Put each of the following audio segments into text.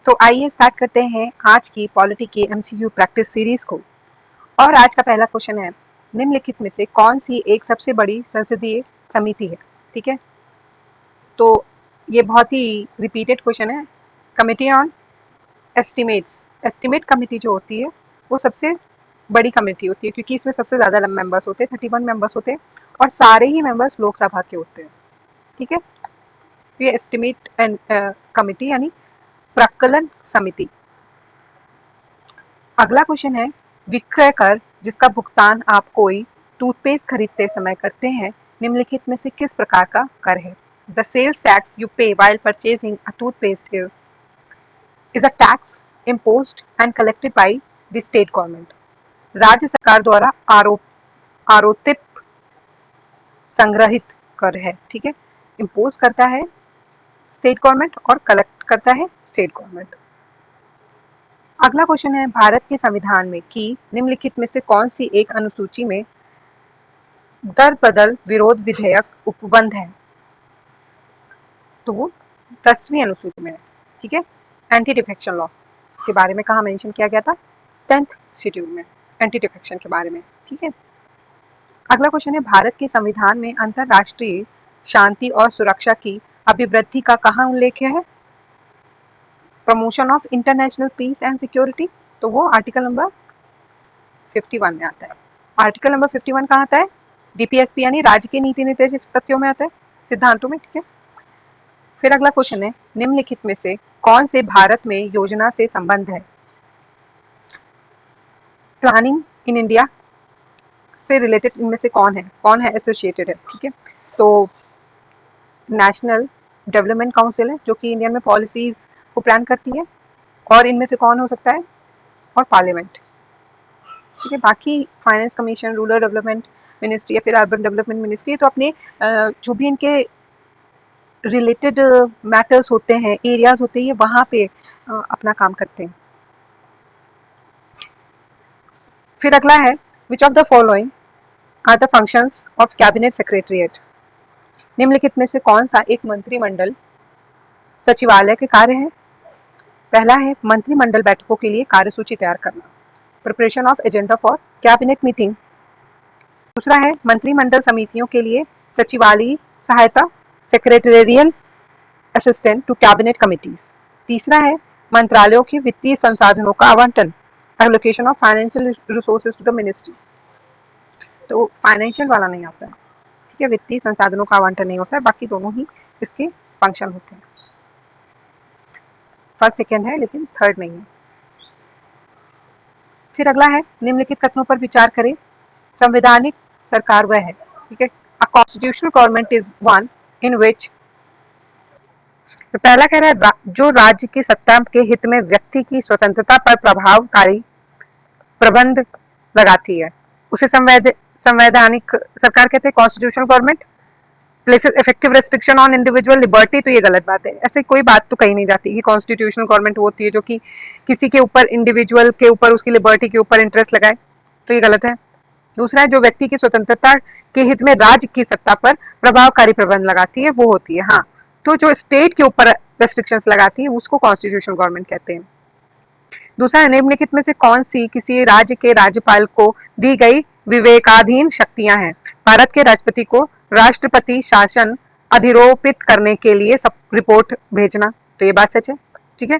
तो आइए स्टार्ट करते हैं आज की पॉलिटी के एमसीक्यू प्रैक्टिस सीरीज को। और आज का पहला क्वेश्चन है, निम्नलिखित में से कौन सी एक सबसे बड़ी संसदीय समिति है। ठीक है, तो ये बहुत ही रिपीटेड क्वेश्चन है। Committee on estimates, estimate committee जो होती है वो सबसे बड़ी कमेटी होती है, क्योंकि इसमें सबसे ज्यादा मेंबर्स होते हैं, 31 मेंबर्स होते हैं, और सारे ही मेंबर्स लोकसभा के होते हैं। ठीक है, तो ये एस्टिमेट एंड कमेटी यानी प्राक्कलन समिति। अगला क्वेश्चन है, विक्रय कर जिसका भुगतान आप कोई टूथपेस्ट खरीदते समय करते हैं, निम्नलिखित में से किस प्रकार का कर है। द सेल्स टैक्स यू पे while purchasing a toothpaste is a tax imposed and collected by the state government. राज्य सरकार द्वारा आरोपित संग्रहित कर है। ठीक है, इम्पोज करता है स्टेट गवर्नमेंट और कलेक्ट करता है स्टेट गवर्नमेंट। अगला क्वेश्चन है, भारत के संविधान में की निम्नलिखित में से कौन सी एक अनुसूची में दर बदल विरोध विधेयक उपबंध है। तो वो 10वीं अनुसूची में है। ठीक है, एंटी डिफेक्शन लॉ के बारे में कहाँ मेंशन किया गया था, 10th शेड्यूल में एंटी डिफेक्शन के बारे में। ठीक है, अगला क्वेश्चन है, भारत के संविधान में अंतरराष्ट्रीय शांति और सुरक्षा की अभिवृद्धि का कहाँ उल्लेख है। Promotion of international peace and security, तो वो आर्टिकल नंबर 51 में आता है। आर्टिकल नंबर 51 कहाँ आता है, डीपीएसपी यानी राज्य के नीति निर्देशक तथ्यों में आता है, सिद्धांतों में। ठीक है, फिर अगला क्वेश्चन है, निम्नलिखित में से कौन से भारत में योजना से संबंध है। प्लानिंग इन इंडिया से रिलेटेड इनमें से कौन है एसोसिएटेड है। ठीक है, तो नेशनल डेवलपमेंट काउंसिल है जो कि इंडिया में पॉलिसीज को प्लान करती है, और इनमें से कौन हो सकता है, और पार्लियामेंट। ठीक है, बाकी finance commission, rural development ministry या फिर अर्बन डेवलपमेंट मिनिस्ट्री, तो अपने जो भी इनके रिलेटेड मैटर्स होते हैं, एरियाज होते हैं, वहां पे अपना काम करते हैं। फिर अगला है, which of the following are the functions of cabinet secretariat. निम्नलिखित में से कौन सा एक मंत्रिमंडल सचिवालय के कार्य है। पहला है, मंत्रिमंडल बैठकों के लिए कार्यसूची तैयार करना, preparation of agenda for cabinet meeting. दूसरा है, मंत्रिमंडल समितियों के लिए सचिवालय सहायता, secretarial assistant to cabinet committees. तीसरा है, मंत्रालयों के वित्तीय संसाधनों का आवंटन, allocation of financial resources to the ministry. तो फाइनेंशियल वाला नहीं आता है। ठीक है, वित्तीय संसाधनों का आवंटन नहीं होता है, बाकी दोनों ही इसके फंक्शन होते हैं। फर्स्ट सेकेंड है लेकिन थर्ड नहीं है। फिर अगला है, निम्नलिखित कथनों पर विचार करें। संवैधानिक सरकार वह है। ठीक है, a constitutional government is one in which, तो पहला कह रहा है, जो राज्य की सत्ता के हित में व्यक्ति की स्वतंत्रता पर प्रभावकारी प्रबंध लगाती है, उसे संवैधानिक सरकार कहते हैं। Constitutional government places effective restriction on individual liberty, तो ये गलत बात है। ऐसे कोई बात तो कही नहीं जाती कि कॉन्स्टिट्यूशनल गवर्नमेंट होती है जो कि किसी के ऊपर, इंडिविजुअल के ऊपर, उसकी लिबर्टी के ऊपर इंटरेस्ट लगाए, तो ये गलत है। दूसरा है, जो व्यक्ति की स्वतंत्रता के हित में राज्य की सत्ता पर प्रभावकारी प्रबंध लगाती है, वो होती है। हाँ, तो जो स्टेट के ऊपर रेस्ट्रिक्शंस लगाती है उसको कॉन्स्टिट्यूशनल गवर्नमेंट कहते हैं। दूसरा है, निम्नलिखित में से कौन सी किसी राज्य के राज्यपाल को दी गई विवेकाधीन शक्तियां हैं। भारत के राष्ट्रपति को राष्ट्रपति शासन अधिरोपित करने के लिए सब रिपोर्ट भेजना, तो ये बात सच है। ठीक है,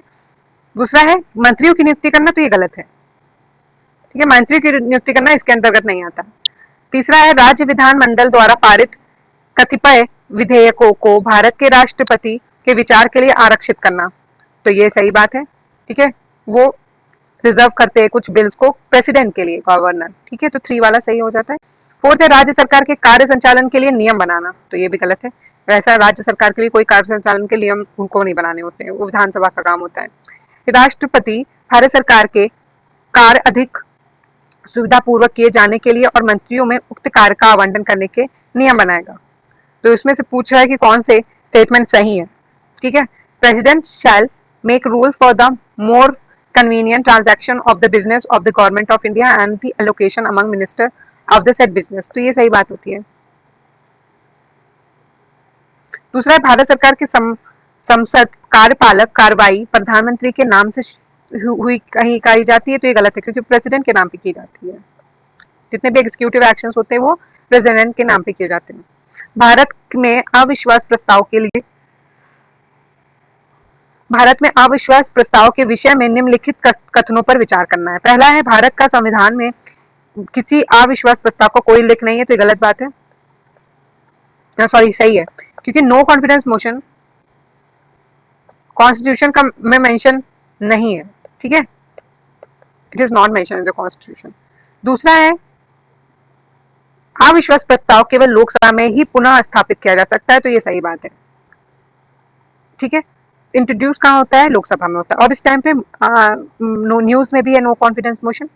दूसरा है, मंत्रियों की नियुक्ति करना, तो ये गलत है। ठीक है, मंत्रियों की नियुक्ति करना इसके अंतर्गत नहीं आता। तीसरा है, राज्य विधानमंडल द्वारा पारित कतिपय विधेयकों को भारत के राष्ट्रपति के विचार के लिए आरक्षित करना, तो ये सही बात है। ठीक है, वो रिजर्व करते हैं कुछ बिल्स को प्रेसिडेंट के लिए, गवर्नर। ठीक है, तो 3 वाला सही हो जाता है। फोर्थ है, राज्य सरकार के कार्य संचालन के लिए नियम बनाना, तो ये भी गलत है। वैसा राज्य सरकार के लिए कोई कार्य संचालन के नियम उनको नहीं बनाने होते हैं, वो विधानसभा का काम होता है। राष्ट्रपति भारत सरकार के कार्य अधिक सुविधापूर्वक किए जाने के लिए और मंत्रियों में उक्त कार्य का आवंटन करने के नियम बनाएगा। तो इसमें से पूछ रहा है कि कौन से स्टेटमेंट सही है। ठीक है, president shell make rules for the more convenient transaction of the business of the government of India and the allocation among minister of the said business, तो ये सही बात होती है। दूसरा है, भारत सरकार के संसद कार्यपालक कार्रवाई प्रधानमंत्री के नाम से हुई कहीं कही जाती है, तो ये गलत है क्योंकि प्रेसिडेंट के नाम पे की जाती है। जितने भी एग्जीक्यूटिव एक्शंस होते हैं वो प्रेसिडेंट के नाम पे किए जाते हैं। भारत में अविश्वास प्रस्ताव के विषय में निम्नलिखित कथनों पर विचार करना है। पहला है, भारत का संविधान में किसी अविश्वास प्रस्ताव का कोई उल्लेख नहीं है, तो ये गलत बात है। सॉरी, सही है, क्योंकि नो कॉन्फिडेंस मोशन कॉन्स्टिट्यूशन का में मेंशन नहीं है, ठीक है, it is not mention in the constitution. दूसरा है, अविश्वास प्रस्ताव केवल लोकसभा में ही पुनः स्थापित किया जा सकता है, तो ये सही बात है, ठीक है। इंट्रोड्यूस कहाँ होता है? लोकसभा में होता है, और इस टाइम पे न्यूज में भी है नो कॉन्फिडेंस मोशन।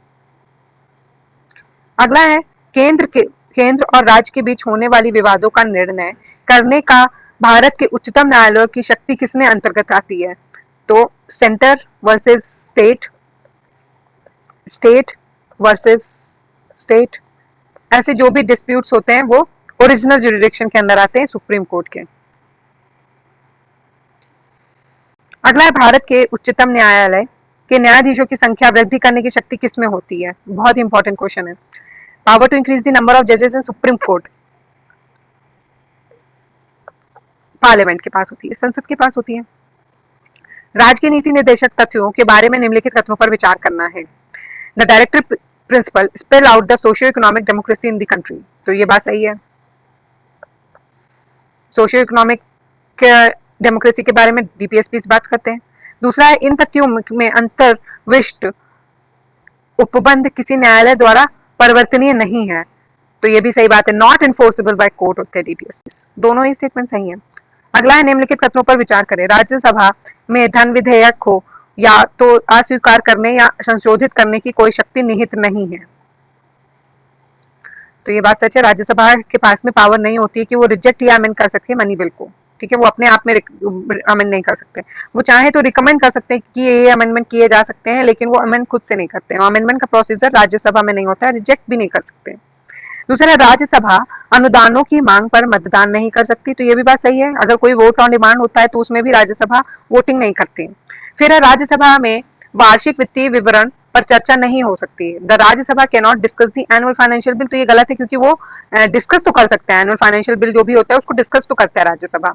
अगला है, केंद्र और राज्य के बीच होने वाली विवादों का निर्णय करने का भारत के उच्चतम न्यायालय की शक्ति किसने अंतर्गत आती है? तो centre versus state, state versus state, ऐसे जो भी डिस्प्यूट्स होते हैं वो ओरिजिनल जुरिडिक्शन के अंदर आते हैं, सुप्रीम कोर्ट के। अगला है, भारत के उच्चतम न्यायालय के न्यायाधीशों की संख्या वृद्धि करने की शक्ति किसमें होती है? बहुत ही इंपॉर्टेंट क्वेश्चन है। Power to increase the number of जजेस इन सुप्रीम कोर्ट पार्लियामेंट के पास होती है, संसद के पास होती है। राज्य के नीति निर्देशक तथ्यों के बारे में निम्नलिखित कथनों पर विचार करना है। The directive principle spell out the socio economic democracy in the country, तो ये बात सही है। सोशियो इकोनॉमिक डेमोक्रेसी के बारे में डीपीएसपी बात करते हैं। दूसरा है, इन तथ्यों में अंतर्विष्ट उपबंध किसी न्यायालय द्वारा परिवर्तनीय नहीं है, तो ये भी सही बात है, नॉट इन्फोर्सेबल बाय कोर्ट होते हैं डीपीएसपी। दोनों ही स्टेटमेंट सही है। अगला है, निम्नलिखित कथनों पर विचार करें। राज्यसभा में धन विधेयक को या तो अस्वीकार करने या संशोधित करने की कोई शक्ति निहित नहीं है, तो ये बात सच है। राज्यसभा के पास में पावर नहीं होती है कि वो रिजेक्ट या अमेंड कर सकती है मनी बिल को, ठीक है, वो अपने आप में अमेंड नहीं कर सकते। वो चाहे तो रिकमेंड कर सकते हैं कि ये अमेंडमेंट किए जा सकते हैं, लेकिन वो अमेंड खुद से नहीं करते हैं। अमेंडमेंट का प्रोसीजर राज्यसभा में नहीं होता है, रिजेक्ट भी नहीं कर सकते। दूसरा, राज्यसभा अनुदानों की मांग पर मतदान नहीं कर सकती, तो ये भी बात सही है। अगर कोई वोट ऑन डिमांड होता है तो उसमें भी राज्यसभा वोटिंग नहीं करती। फिर राज्यसभा में वार्षिक वित्तीय विवरण पर चर्चा नहीं हो सकती। The Rajya Sabha can not discuss the annual financial bill, तो ये गलत है क्योंकि वो डिस्कस तो कर सकते हैं, एनुअल फाइनेंशियल बिल जो भी होता है उसको डिस्कस तो करता है राज्यसभा।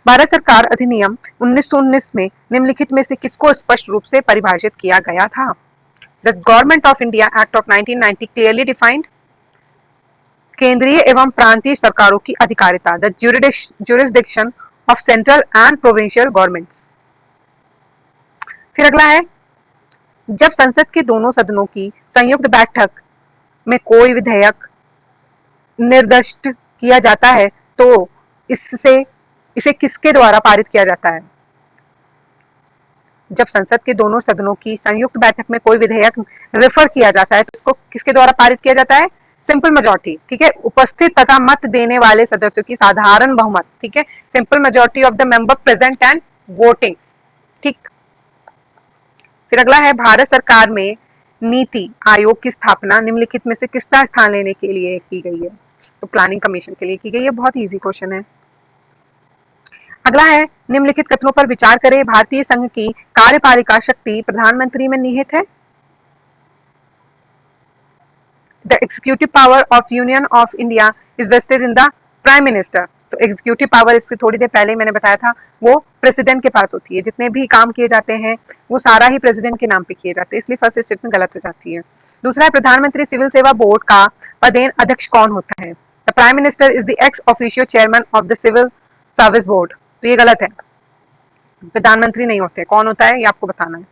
भारत सरकार अधिनियम 1919 में निम्नलिखित में से किसको स्पष्ट रूप से परिभाषित किया गया था? The government of India act of 1990 clearly defined केंद्रीय एवं प्रांतीय सरकारों की अधिकारिता, the jurisdiction of central and provincial governments. फिर अगला है, जब संसद के दोनों सदनों की संयुक्त बैठक में कोई विधेयक निर्दिष्ट किया जाता है तो इसे किसके द्वारा पारित किया जाता है? जब संसद के दोनों सदनों की संयुक्त बैठक में कोई विधेयक रेफर किया जाता है तो इसको किसके द्वारा पारित किया जाता है? सिंपल मेजोरिटी, ठीक है, उपस्थित तथा मत देने वाले सदस्यों की साधारण बहुमत, ठीक है, simple majority of the member present and voting, ठीक। फिर अगला है, भारत सरकार में नीति आयोग की स्थापना निम्नलिखित में से किसका स्थान लेने के लिए की गई है? तो प्लानिंग कमीशन के लिए की गई है। बहुत इजी क्वेश्चन है। अगला है, निम्नलिखित कथनों पर विचार करें। भारतीय संघ की कार्यपालिका शक्ति प्रधानमंत्री में निहित है। The executive power of union of India is vested in the prime minister, तो एग्जीक्यूटिव पावर इससे थोड़ी देर पहले मैंने बताया था वो प्रेसिडेंट के पास होती है। जितने भी काम किए जाते हैं वो सारा ही प्रेसिडेंट के नाम पे किए जाते हैं, इसलिए फर्स्ट स्टेटमेंट गलत हो जाती है। दूसरा है, प्रधानमंत्री सिविल सेवा बोर्ड का पदेन अध्यक्ष कौन होता है? The prime minister is the ex officio chairman of the civil service board, तो ये गलत है, प्रधानमंत्री नहीं होते। कौन होता है ये आपको बताना है।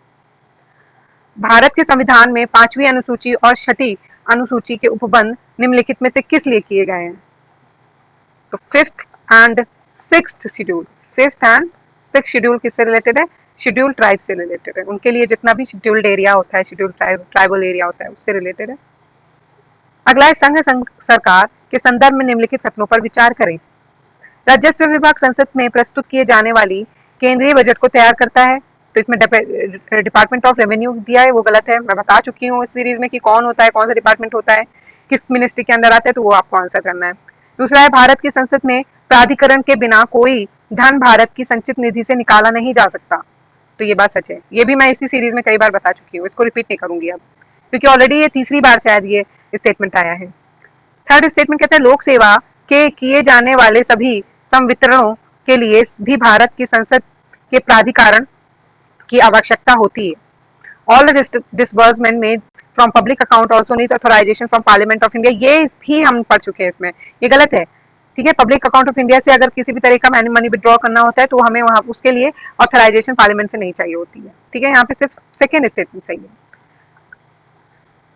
भारत के संविधान में 5वीं अनुसूची और 6ठी अनुसूची के उपबंध निम्नलिखित में से किस लिए किए गए हैं? तो 5th and 6th schedule, 5th and 6th schedule किससे रिलेटेड है? शेड्यूल ट्राइब से रिलेटेड है। उनके लिए जितना भी शेड्यूल्ड एरिया होता है, शेड्यूल ट्राइबल एरिया होता है, उससे रिलेटेड है। अगला है, संघ सरकार के संदर्भ में निम्नलिखित कथनों पर विचार करें। राजस्व विभाग संसद में प्रस्तुत किए जाने वाली केंद्रीय बजट को तैयार करता है, तो इसमें डिपार्टमेंट ऑफ रेवेन्यू दिया है, वो गलत है। मैं बता चुकी हूँ इस सीरीज में कि कौन होता है, कौन सा डिपार्टमेंट होता है, किस मिनिस्ट्री के अंदर आता है, तो वो आपको आंसर करना है। दूसरा है, भारत की संसद में प्राधिकरण के बिना कोई धन भारत की संचित निधि से निकाला नहीं जा सकता। तो ये बात सच है, ये भी मैं इसी सीरीज में कई बार बता चुकी हूँ, इसको रिपीट नहीं करूंगी अब, क्योंकि ऑलरेडी ये तीसरी बार शायद ये स्टेटमेंट आया है। थर्ड स्टेटमेंट कहता है लोक सेवा के किए जाने वाले सभी संवितरणों के लिए भी भारत की संसद के प्राधिकरण की आवश्यकता होती है। All the disbursement made from public account also needs authorization from parliament of India, ये भी हम पढ़ चुके हैं इसमें, ये गलत है। ठीक है, पब्लिक अकाउंट ऑफ इंडिया से अगर किसी भी तरह का मनी विड्रॉ करना होता है तो हमें वहां उसके लिए ऑथराइजेशन पार्लियामेंट से नहीं चाहिए होती है। ठीक है, यहाँ पे सिर्फ सेकेंड स्टेटमेंट सही है।